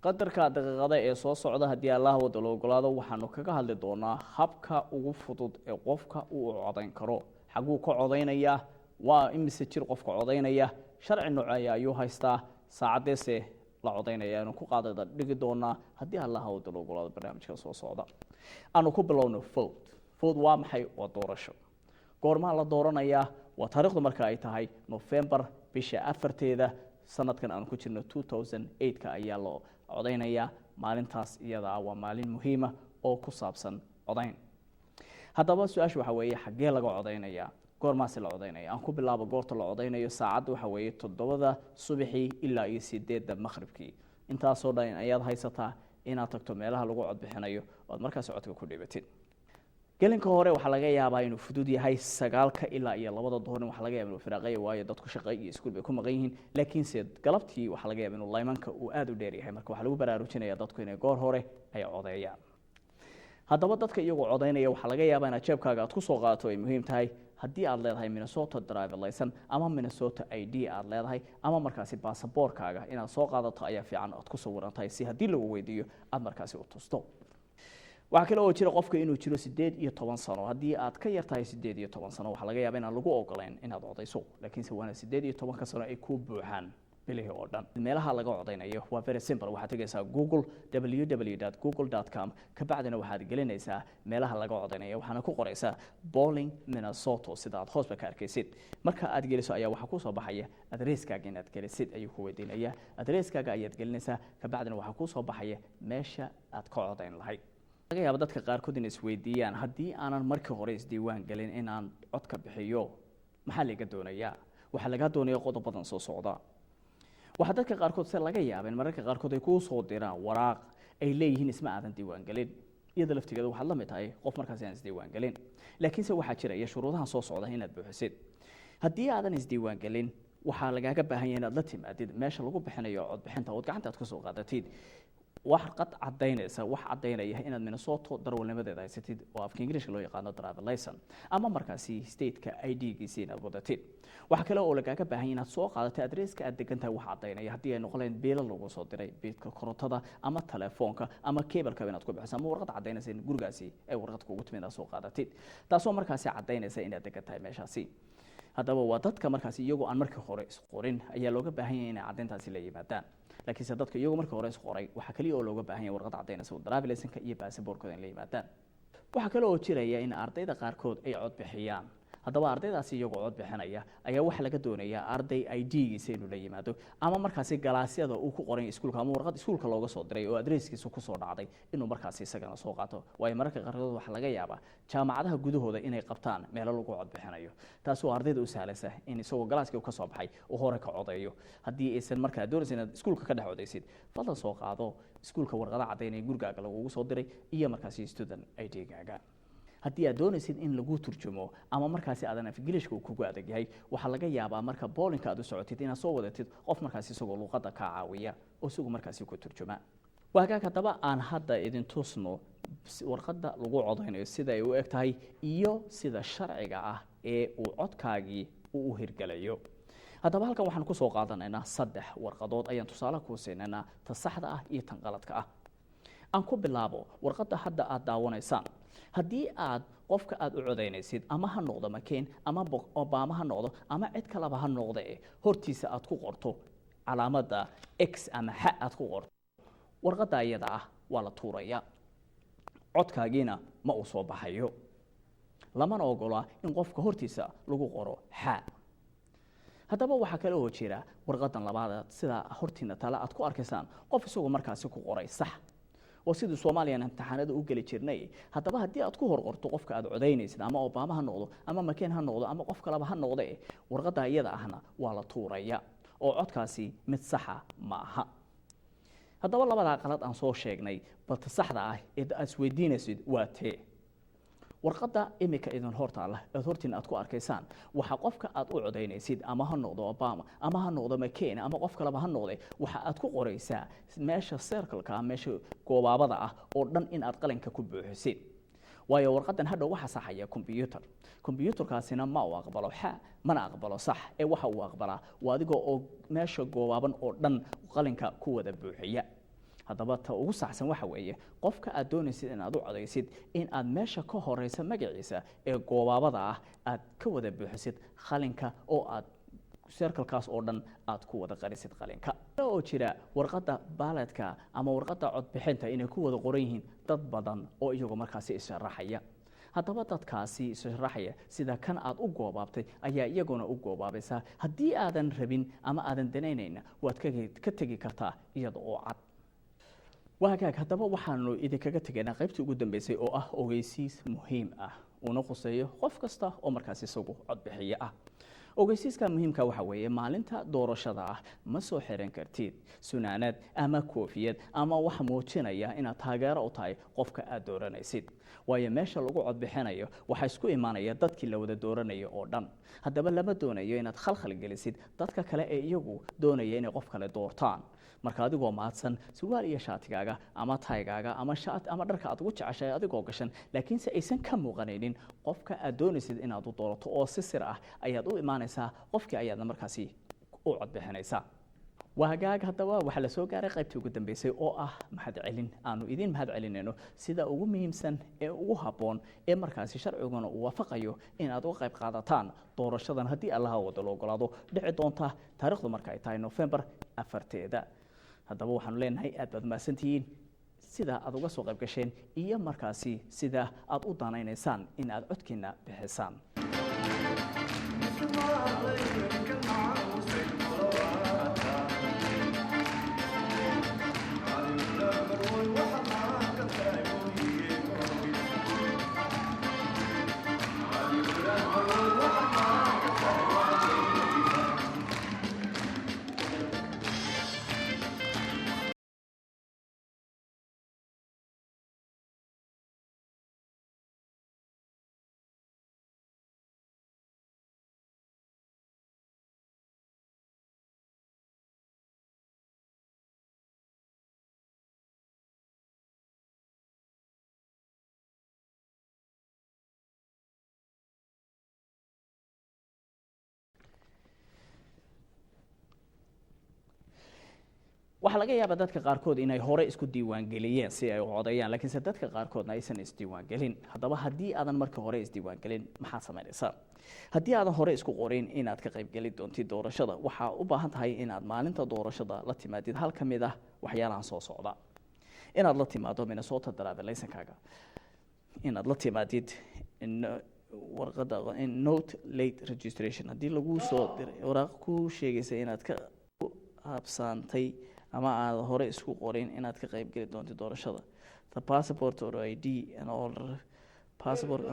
qadarka daqiiqada ee soo socda haddii Allah wada loo ogolaado waxaanu kaga hadli doonaa habka ugu fudud ee qofka uu codayn karo xaguu ka codaynaya waa imise jir qofka codaynaya sharci noocay ayuu haystaa saacadeese la codaynaya inuu ku qaadada dhigi doonaa haddii Allah wada loo ogolaado barnaamijka soo socda aanu ku bilowno vote waa maxay waa doorasho goorma la dooranaya waa taariikhdu marka ay tahay November bisha 4teeda sanadkan aan ku jirno 2008 ka ayaa loo codaynaya maalintaas iyada waa maalin muhiim ah oo ku saabsan codayn haddaba su'aashu waxa weeye xagee laga codaynaya goormaas la codaynaya aan ku bilaabo goorta la codaynayo saacad waxa weeye 7 subaxii ilaa 8 maqribkii intaas oo dhan ayaad haysataa inaad tagto meelaha lagu codbixinayo oo markaas codka ku dhibatid gelinka hore waxa laga yaabaa inuu fudud yahay 9 ilaa 2 duhur waxa laga yaabaa inuu firaaqay waayo dadku shaqo iyo iskuul bay ku maqan yihiin laakiin se galabtii waxa laga yaabaa inuu laymanka uu aad u dheer yahay marka waxa lagu baraarujinayaa dadku inay goor hore ay codeeyaan haddaba dadka iyagoo codeynaya waxa laga yaabaa in jeebkaaga aad ku soo qaato ay muhiim tahay haddii aad leedahay Minnesota driver license ama Minnesota ID aad leedahay ama markaasi baasaboorkaaga inaad soo qaadato ayaa fiican aad ku soo warantahay si haddii lagu weydiiyo aad markaasi u tusto waxa kale oo jira qofka inuu jiro 18 sano haddii aad ka yartahay 18 sano waxa laga yaabaa in aan lagu ogolaan inaad codayso laakiin se waana 18 sano ay ku buuxaan bilihii oo dhan meelaha laga codaynayo waa very simple waxaad tagaysaa Google www.google.com ka bacdina waxaad gelinaysaa meelaha laga codaynayo waxaana ku qoraysaa Bowling Minnesota sida aad hoos ka arkaysid marka aad geliso ayaa waxa ku soo baxaya adresskaaga inaad gelisid ayuu ku weydiinaya adresskaaga ayaad gelinaysaa ka bacdina waxa ku soo baxaya meesha aad ka codayn lahayd laga yaabo dadka qaar kood in isweydiiyaan haddii aanan markii hore isdiiwaan galin in aan codka bixiyo maxaa laga doonayaa waxa laga doonayaa qodob badan soo socda waxa dadka qaar kood laga yaabeen mararka qaar kood ay ku soo diraan waraaq ay leeyihiin isma aadan diiwaan galin iyada laftigeeda waxa la mid tahay qof markaas aan isdiiwaan galin laakiin se waxa jira shuruudaha soo socda inaad buuxisid haddii aadan isdiiwaan galin waxa lagaaga baahan yahay inaad la timaadid meesha lagu bixinayo cod bixinta oo gacanta aad ka soo qaadatid wax qad cadeynaysa wax cadeynaya inaad Minnesota darwalnimadeeda haysatid oo afka Ingiriiska loo yaqaan driver license ama markaasi state-ka ID-giisa inaad wadatid waxa kale oo lagaaga baahan yahay inaad soo qaadato adresska aad degantahay wax cadeynaya haddii ay noqoleen biilal lagu soo diray biilka korontada ama telefoonka ama cable-ka inaad ku bixiso ama warqad cadeynaysa in gurigaasi ay warqad kugu timid soo qaadatid taasoo markaasi cadeynaysa inaad degantahay meeshaasi haddaba waa dadka markaasi iyagoo aan markii hore isqorin ayaa looga baahan yahay inay cadeyntaasi la yimaadaan laakiin se dadka iyagoo markii hore isqoray waxa kaliya oo looga baahan yahay warqad cadeynaysa driver license iyo baasaboorkooda in la yimaadaan waxa kale oo jiraya in ardayda qaar kood ay cod bixiyaan haddaba ardaydaasi iyagoo cod bixinaya ayaa waxa laga doonayaa arday ID-giisa inuu la yimaado ama markaasi galaasyada uu ku qoran iskuulka ama warqad iskuulka looga soo diray oo adresskiisa ku soo dhacday inuu markaasi isagana soo qaato way mararka qaarkood waxa laga yaabaa jaamacadaha gudahooda inay qabtaan meel lagu cod bixinayo taas oo ardayda u sahlaysa in isagoo galaaska ka soo baxay oo hore ka codeeyo haddii aysan markaa doonaysan inaad iskuulka ka dhex codeysid fadlan soo qaado iskuulka warqada cadeynaya gurigaaga lagu soo diray iyo markaasi student ID-gaaga haddii aad doonaysid in lagu turjumo ama markaasi aadan Ingiriiska kugu adag yahay waxa laga yaabaa marka bowlinka aad u socotid inaad soo wadatid qof markaasi isagoo luqadda ka caawiya oo isagoo markaasi ku turjuma waaga daba aan hadda idin tusno warqadda lagu codeynayo sida ay u eg tahay iyo sida sharciga ah ee uu codkaagii u hirgalayo haddaba halkan waxaan ku soo qaadanaynaa 3 warqadood ayaan tusaale ku siinaynaa ta saxda ah iyo tan qaladka ah aan ku bilaabo warqadda hadda aad daawanaysaan haddii aad qofka aad u codeynaysid ama ha noqdo McCain ama Obama ha noqdo ama cid kale ha noqdo hortiisa aad ku qorto calaamadda X ama H aad ku qorto warqadda ayada ah waa la tuuraya codkaagiina ma uu soo baxayo lamana ogola in qofka hortiisa lagu qoro H haddaba waxa kale oo jira warqadan labaad sida hortiina tala aad ku arkaysaan qof isagoo markaasi ku qoray sax oo sidii Soomaaliyan imtixaanada u gali jirnay haddaba haddii aad ku horqorto qofka aad codeynaysid ama Obama ha noqdo ama McCain ha noqdo ama qof kale ha noqdo warqada iyada ahna waa la tuuraya oo codkaasi mid sax ah ma aha haddaba labada qalad aan soo sheegnay balta saxda ah ee aad isweydiinaysid waa tee warqada imika idin hortaala hortiin aad ku arkaysaan waxa qofka aad u codeynaysid ama ha noqdo Obama ama ha noqdo McCain ama qof kale ha noqdo waxa aad ku qoraysaa meesha circle-ka meesha goobaabada ah oo dhan in aad qalinka ku buuxisid waayo warqadan hadhow waxa saxaya computerkaasina ma uu aqbalo mana aqbalo sax ee waxa uu aqbalaa waa adiga oo meesha goobaaban oo dhan qalinka ku wada buuxiya haddaba ta ugu saxsan waxa weeye qofka aad doonaysid inaad u codaysid in aad meesha ka horeysa magaciisa ee goobaabada ah aad ka wada buuxisid qalinka oo aad circlekaas oo dhan aad ku wada qarisid qalinka oo jira warqadda baaladka ama warqadda codbixinta inay ku wada qoran yihiin dad badan oo iyagu markaasi isharaxaya haddaba dadkaasi isharaxaya sida kan aad u goobaabtay ayaa iyaguna u goobaabaysaa haddii aadan rabin ama aadan danaynayna waad ka tegi kartaa iyada oo cad waagaag haddaba waxaanu idinkaga tegaynaa qaybtii ugu dambeysay oo ah ogeysiis muhiim ah una khuseeyo qof kasta oo markaas isagu codbixiye ah ogeysiiska muhiimka waxa weeye maalinta doorashada ah ma soo xiran kartid sunaanad ama koofiyad ama wax muujinaya inaad taageero u tahay qofka aad dooranaysid waayo meesha lagu codbixinayo waxaa isku imaanaya dadkii la wada dooranayo oo dhan haddaba lama doonayo inaad khalkhal gelisid dadka kale ee iyagu doonaya inay qof kale doortaan marka adigoo mahadsan surwaal iyo shaatigaaga ama taygaaga ama dharka aad ugu jeceshahay adigoo gashan laakiinse aysan ka muuqanaynin qofka aad doonaysid inaad u doorato oo si sir ah ayaad u imaanaysaa qofkii ayaadna markaasi u codbixinaysaa waagaag haddaba waxaa la soo gaaray qaybtii ugu dambeysay oo ah mahadcelin aanu idin mahadcelinayno sida ugu muhiimsan ee ugu habboon ee markaasi sharciguna uu waafaqayo inaad uga qayb qaadataan doorashadan haddii allaha wada loo ogolaado dhici doonta taariikhdu marka ay tahay November 4 haddaba waxaanu leenahay aad baad mahadsantihiin sida aad uga soo qayb gasheen iyo markaasi sida aad u danaynaysaan in aad codkiina bixisaan waxa laga yaabaa dadka qaarkood inay hore isku diiwaan galiyeen si ay u codayaan laakiinse dadka qaarkoodna aysan isdiiwaan galin haddaba haddii aadan marka hore isdiiwaan galin maxaad samaynaysaa haddii aadan hore isku qorin inaad ka qayb gali doontid doorashada waxaa u baahan tahay inaad maalinta doorashada la timaadid hal ka mid ah waxyaalahan soo socda inaad la timaado Minnesota driver license-kaaga inaad la timaadid warqadda note late registration haddii lagu soo diray waraaq ku sheegaysa inaad ka habsaantay ama aad hore isku qorin inaad ka qayb gali doontid doorashada the passport or ID and all passport